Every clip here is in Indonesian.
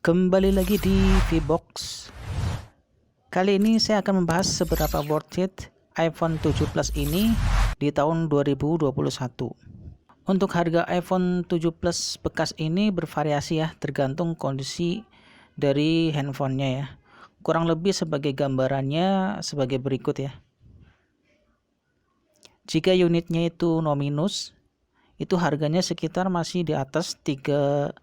Kembali lagi di VBox. Kali ini saya akan membahas seberapa worth it iPhone 7 Plus ini di tahun 2021. Untuk harga iPhone 7 Plus bekas ini bervariasi ya, tergantung kondisi dari handphonenya ya. Kurang lebih sebagai gambarannya sebagai berikut ya. Jika unitnya itu no minus, itu harganya sekitar masih di atas 3,4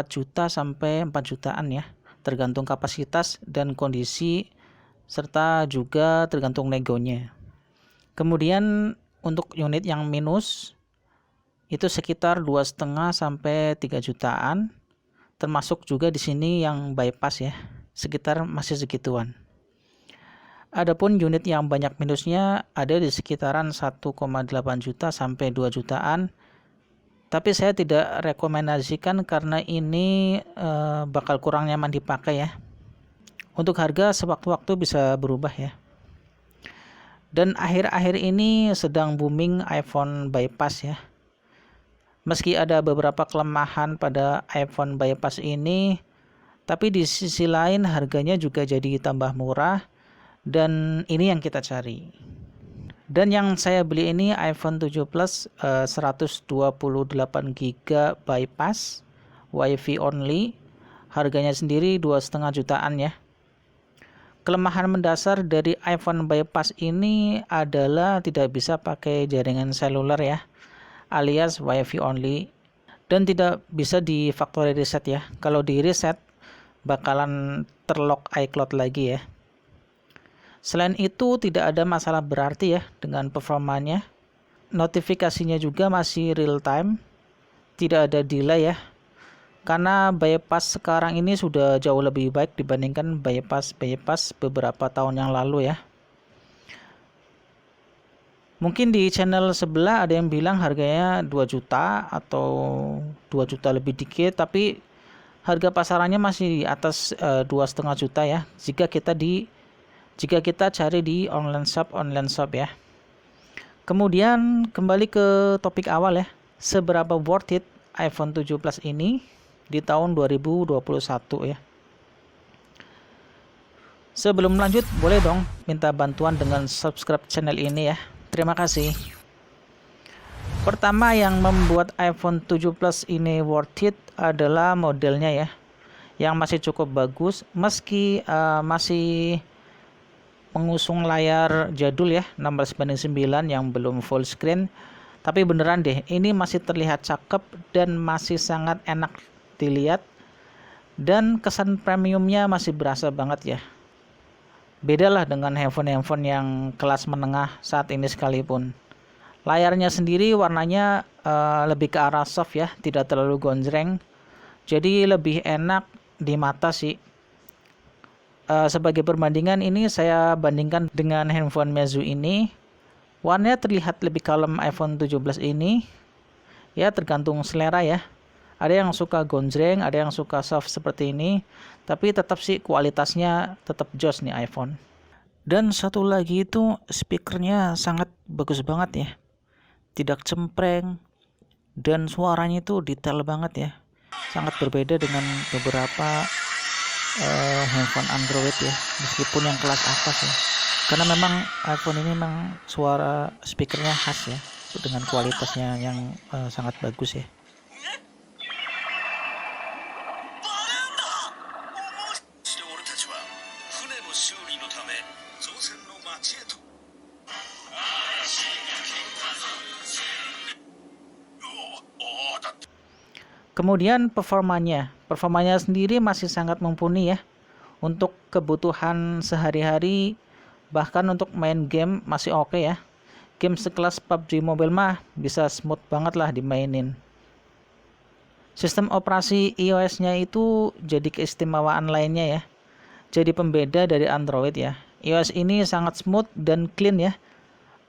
juta sampai 4 jutaan ya, tergantung kapasitas dan kondisi serta juga tergantung negonya. Kemudian untuk unit yang minus itu sekitar 2,5 sampai 3 jutaan, termasuk juga di sini yang bypass ya, sekitar masih segituan. Adapun unit yang banyak minusnya ada di sekitaran 1,8 juta sampai 2 jutaan. Tapi saya tidak rekomendasikan karena ini bakal kurang nyaman dipakai ya. Untuk harga sewaktu-waktu bisa berubah ya. Dan akhir-akhir ini sedang booming iPhone bypass ya. Meski ada beberapa kelemahan pada iPhone bypass ini, tapi di sisi lain harganya juga jadi tambah murah. Dan ini yang kita cari. Dan yang saya beli ini iPhone 7 Plus 128GB bypass WiFi only. Harganya sendiri 2,5 jutaan ya. Kelemahan mendasar dari iPhone bypass ini adalah tidak bisa pakai jaringan seluler ya, alias WiFi only, dan tidak bisa di factory reset ya. Kalau di reset bakalan terlock iCloud lagi ya. Selain itu tidak ada masalah berarti ya dengan performanya. Notifikasinya juga masih real time, tidak ada delay ya. Karena bypass sekarang ini sudah jauh lebih baik dibandingkan bypass beberapa tahun yang lalu ya. Mungkin di channel sebelah ada yang bilang harganya 2 juta atau 2 juta lebih dikit, tapi harga pasarannya masih di atas 2,5 juta ya jika kita cari di online shop ya. Kemudian kembali ke topik awal ya. Seberapa worth it iPhone 7 Plus ini di tahun 2021 ya. Sebelum lanjut, boleh dong minta bantuan dengan subscribe channel ini ya. Terima kasih. Pertama yang membuat iPhone 7 Plus ini worth it adalah modelnya ya. Yang masih cukup bagus meski masih mengusung layar jadul ya, 16:9 yang belum full screen. Tapi beneran deh, ini masih terlihat cakep dan masih sangat enak dilihat. Dan kesan premiumnya masih berasa banget ya. Bedalah dengan handphone-handphone yang kelas menengah saat ini sekalipun. Layarnya sendiri warnanya lebih ke arah soft ya, tidak terlalu gonjreng. Jadi lebih enak di mata sih. Sebagai perbandingan ini saya bandingkan dengan handphone Meizu ini. Warnanya terlihat lebih kalem iPhone 17 ini. Ya tergantung selera ya. Ada yang suka gonjreng, ada yang suka soft seperti ini. Tapi tetap sih kualitasnya tetap jos nih iPhone. Dan satu lagi itu speakernya sangat bagus banget ya. Tidak cempreng. Dan suaranya itu detail banget ya. Sangat berbeda dengan beberapa handphone Android ya, meskipun yang kelas atas ya, karena memang iPhone ini memang suara speakernya khas ya, dengan kualitasnya yang sangat bagus ya. Kemudian performanya sendiri masih sangat mumpuni ya. Untuk kebutuhan sehari-hari, bahkan untuk main game masih oke ya. Game sekelas PUBG Mobile mah bisa smooth banget lah dimainin. Sistem operasi iOS-nya itu jadi keistimewaan lainnya ya. Jadi pembeda dari Android ya. iOS ini sangat smooth dan clean ya.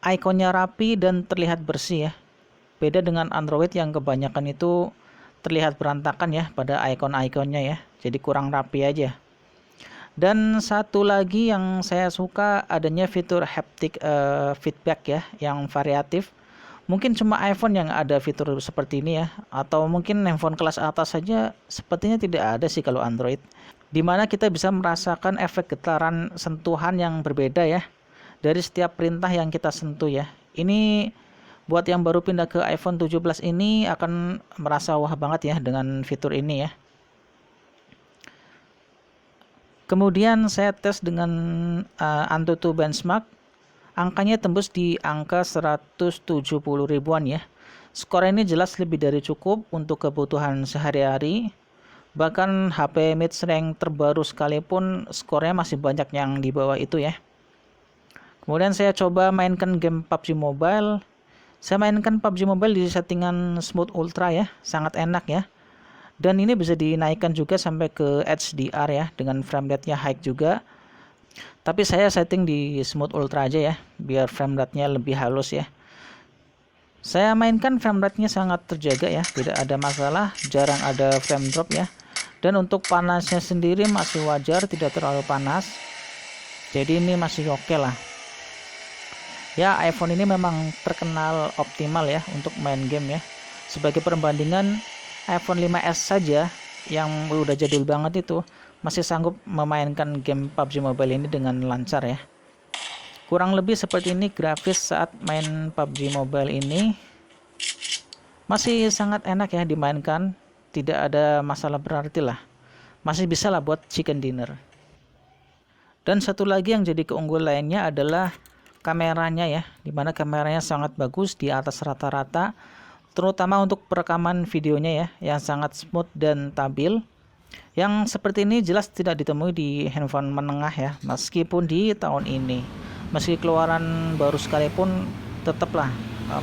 Ikonnya rapi dan terlihat bersih ya. Beda dengan Android yang kebanyakan itu terlihat berantakan ya pada ikon-ikonnya ya, jadi kurang rapi aja. Dan satu lagi yang saya suka adanya fitur haptic feedback ya, yang variatif, Mungkin cuma iPhone yang ada fitur seperti ini ya, atau mungkin handphone kelas atas saja sepertinya tidak ada sih kalau Android. Dimana kita bisa merasakan efek getaran sentuhan yang berbeda ya, dari setiap perintah yang kita sentuh ya. Ini buat yang baru pindah ke iPhone 17 ini akan merasa wah banget ya dengan fitur ini ya. Kemudian saya tes dengan Antutu Benchmark. Angkanya tembus di angka 170 ribuan ya. Skor ini jelas lebih dari cukup untuk kebutuhan sehari-hari. Bahkan HP mid-range terbaru sekalipun skornya masih banyak yang di bawah itu ya. Kemudian saya coba mainkan game PUBG Mobile. Saya mainkan PUBG Mobile di settingan Smooth Ultra ya, sangat enak ya. Dan ini bisa dinaikkan juga sampai ke HDR ya, dengan frame rate-nya high juga. Tapi saya setting di Smooth Ultra aja ya, biar frame rate-nya lebih halus ya. Saya mainkan frame rate-nya sangat terjaga ya, tidak ada masalah, jarang ada frame drop ya. Dan untuk panasnya sendiri masih wajar, tidak terlalu panas. Jadi ini masih oke lah. Ya, iPhone ini memang terkenal optimal ya untuk main game ya. Sebagai perbandingan, iPhone 5s saja yang udah jadul banget itu masih sanggup memainkan game PUBG Mobile ini dengan lancar ya. Kurang lebih seperti ini grafis saat main PUBG Mobile ini. Masih sangat enak ya dimainkan, tidak ada masalah berarti lah. Masih bisa lah buat chicken dinner. Dan satu lagi yang jadi keunggulan lainnya adalah kameranya ya, dimana kameranya sangat bagus di atas rata-rata, terutama untuk perekaman videonya ya, yang sangat smooth dan stabil. Yang seperti ini jelas tidak ditemui di handphone menengah ya, meskipun di tahun ini. Meski keluaran baru sekalipun tetaplah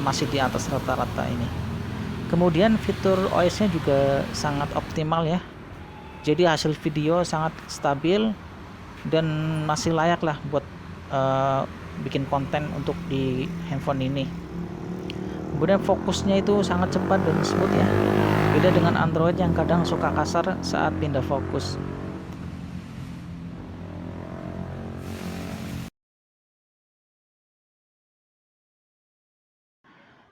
masih di atas rata-rata ini. Kemudian fitur OS-nya juga sangat optimal ya. Jadi hasil video sangat stabil dan masih layak lah buat bikin konten untuk di handphone ini. Kemudian fokusnya itu sangat cepat dan smooth ya. Beda dengan Android yang kadang suka kasar saat pindah fokus.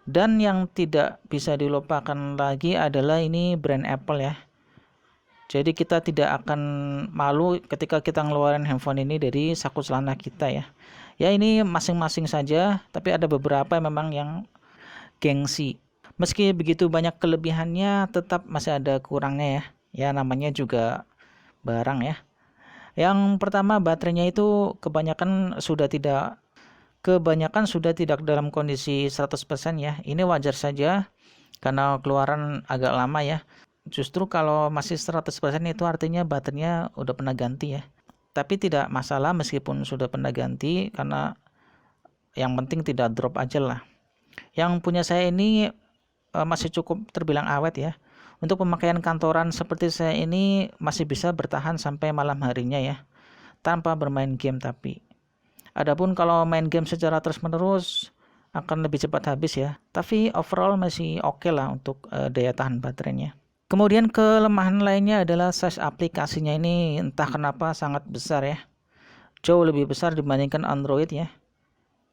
Dan yang tidak bisa dilupakan lagi adalah ini brand Apple ya. Jadi kita tidak akan malu ketika kita ngeluarin handphone ini dari saku celana kita ya. Ya ini masing-masing saja, tapi ada beberapa memang yang gengsi. Meski begitu banyak kelebihannya, tetap masih ada kurangnya ya. Ya namanya juga barang ya. Yang pertama baterainya itu kebanyakan sudah tidak dalam kondisi 100% ya. Ini wajar saja karena keluaran agak lama ya. Justru kalau masih 100% itu artinya baterainya udah pernah ganti ya. Tapi tidak masalah meskipun sudah pernah ganti, karena yang penting tidak drop aja lah. Yang punya saya ini masih cukup terbilang awet ya. Untuk pemakaian kantoran seperti saya ini masih bisa bertahan sampai malam harinya ya, tanpa bermain game. Tapi adapun kalau main game secara terus-menerus akan lebih cepat habis ya. Tapi overall masih oke lah untuk daya tahan baterainya. Kemudian kelemahan lainnya adalah size aplikasinya ini entah kenapa sangat besar ya. Jauh lebih besar dibandingkan Android ya.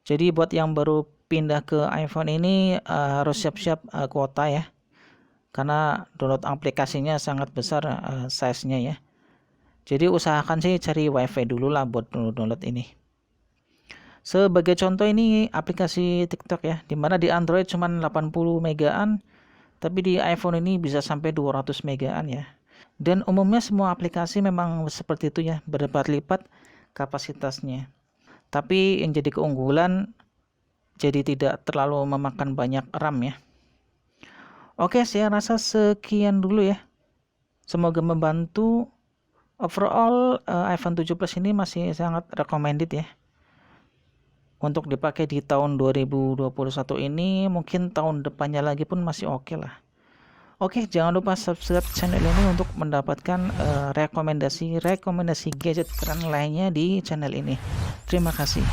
Jadi buat yang baru pindah ke iPhone ini harus siap-siap kuota ya. Karena download aplikasinya sangat besar size-nya ya. Jadi usahakan sih cari WiFi dulu lah buat download ini. Sebagai contoh ini aplikasi TikTok ya, dimana di Android cuma 80 megaan, tapi di iPhone ini bisa sampai 200 megaan ya. Dan umumnya semua aplikasi memang seperti itu ya, berlipat-lipat kapasitasnya. Tapi yang jadi keunggulan, jadi tidak terlalu memakan banyak RAM ya. Oke, saya rasa sekian dulu ya. Semoga membantu. Overall iPhone 7 Plus ini masih sangat recommended ya. Untuk dipakai di tahun 2021 ini, mungkin tahun depannya lagi pun masih oke lah. Oke, jangan lupa subscribe channel ini untuk mendapatkan rekomendasi gadget keren lainnya di channel ini. Terima kasih.